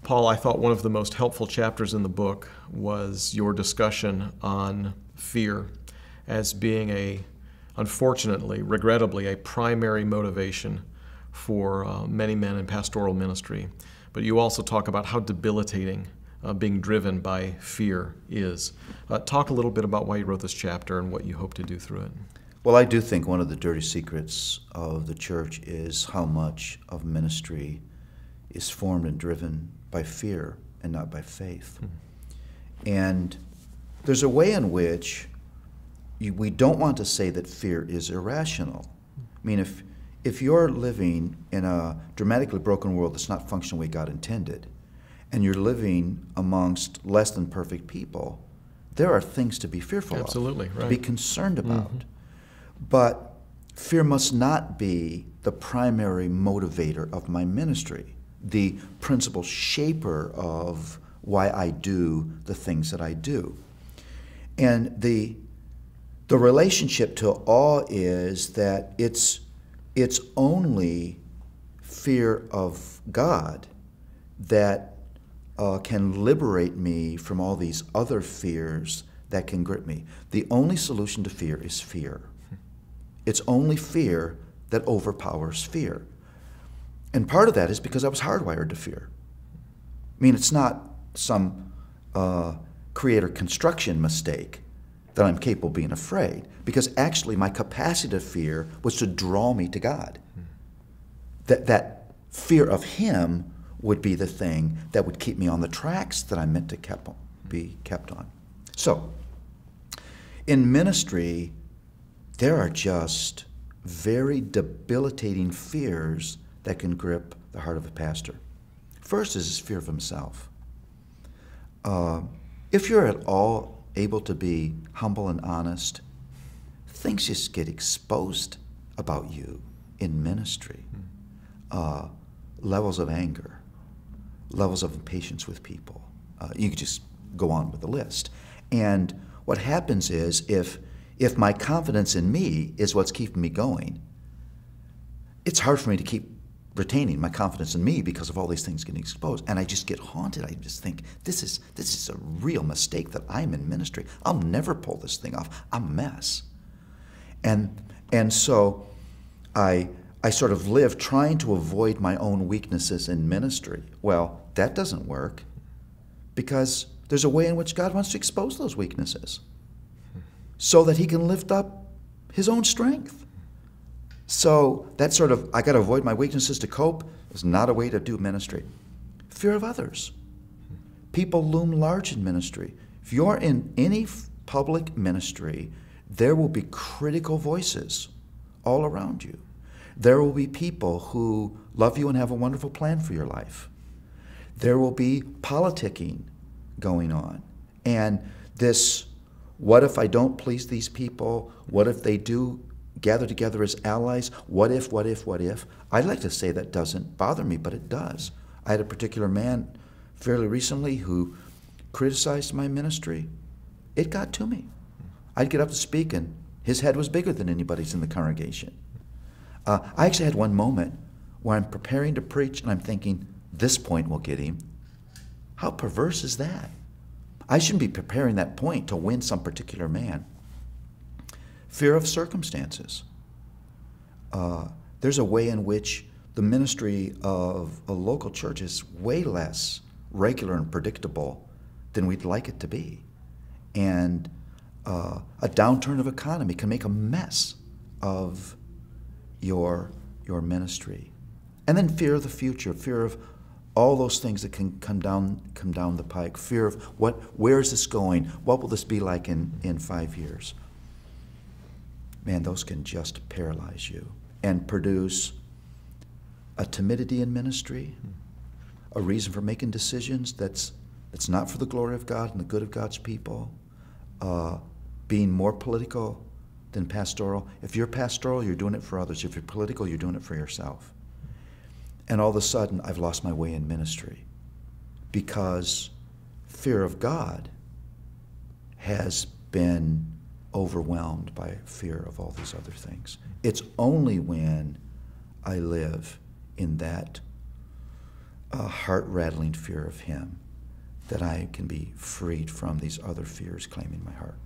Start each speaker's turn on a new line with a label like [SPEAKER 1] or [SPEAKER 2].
[SPEAKER 1] Paul, I thought one of the most helpful chapters in the book was your discussion on fear as being unfortunately, regrettably, a primary motivation for many men in pastoral ministry. But you also talk about how debilitating being driven by fear is. Talk a little bit about why you wrote this chapter and what you hope to do through it.
[SPEAKER 2] Well, I do think one of the dirty secrets of the church is how much of ministry is formed and driven by fear and not by faith. And there's a way in which we don't want to say that fear is irrational. I mean, if you're living in a dramatically broken world that's not functioning the way God intended, and you're living amongst less than perfect people, there are things to be fearful
[SPEAKER 1] Absolutely,
[SPEAKER 2] of,
[SPEAKER 1] right.
[SPEAKER 2] to be concerned about. But fear must not be the primary motivator of my ministry, the principal shaper of why I do the things that I do. And the relationship to awe is that it's only fear of God that can liberate me from all these other fears that can grip me. The only solution to fear is fear. It's only fear that overpowers fear. And part of that is because I was hardwired to fear. I mean, it's not some creator construction mistake that I'm capable of being afraid, because actually my capacity to fear was to draw me to God. That fear of Him would be the thing that would keep me on the tracks that I'm meant to be kept on. So, in ministry, there are just very debilitating fears that can grip the heart of a pastor. First is his fear of himself. If you're at all able to be humble and honest, things just get exposed about you in ministry. Levels of anger, levels of impatience with people. You could just go on with the list. And what happens is if my confidence in me is what's keeping me going, it's hard for me to keep retaining my confidence in me because of all these things getting exposed. And I just get haunted. I just think, this is a real mistake that I'm in ministry. I'll never pull this thing off. I'm a mess. And so I sort of live trying to avoid my own weaknesses in ministry. Well, that doesn't work, because there's a way in which God wants to expose those weaknesses so that He can lift up His own strength. So that sort of, I got to avoid my weaknesses to cope, is not a way to do ministry. Fear of others. People loom large in ministry. If you're in any public ministry, there will be critical voices all around you. There will be people who love you and have a wonderful plan for your life. There will be politicking going on. And this, what if I don't please these people? What if they do gather together as allies? What if? I'd like to say that doesn't bother me, but it does. I had a particular man fairly recently who criticized my ministry. It got to me. I'd get up to speak, and his head was bigger than anybody's in the congregation. I actually had one moment where I'm preparing to preach, and I'm thinking, this point will get him. How perverse is that? I shouldn't be preparing that point to win some particular man. Fear of circumstances. There's a way in which the ministry of a local church is way less regular and predictable than we'd like it to be. And a downturn of economy can make a mess of your ministry. And then fear of the future, fear of all those things that can come down the pike, fear of where is this going? What will this be like in 5 years? Man, those can just paralyze you and produce a timidity in ministry, a reason for making decisions that's not for the glory of God and the good of God's people, being more political than pastoral. If you're pastoral, you're doing it for others. If you're political, you're doing it for yourself. And all of a sudden, I've lost my way in ministry because fear of God has been overwhelmed by fear of all these other things. It's only when I live in that a heart-rattling fear of Him, that I can be freed from these other fears claiming my heart.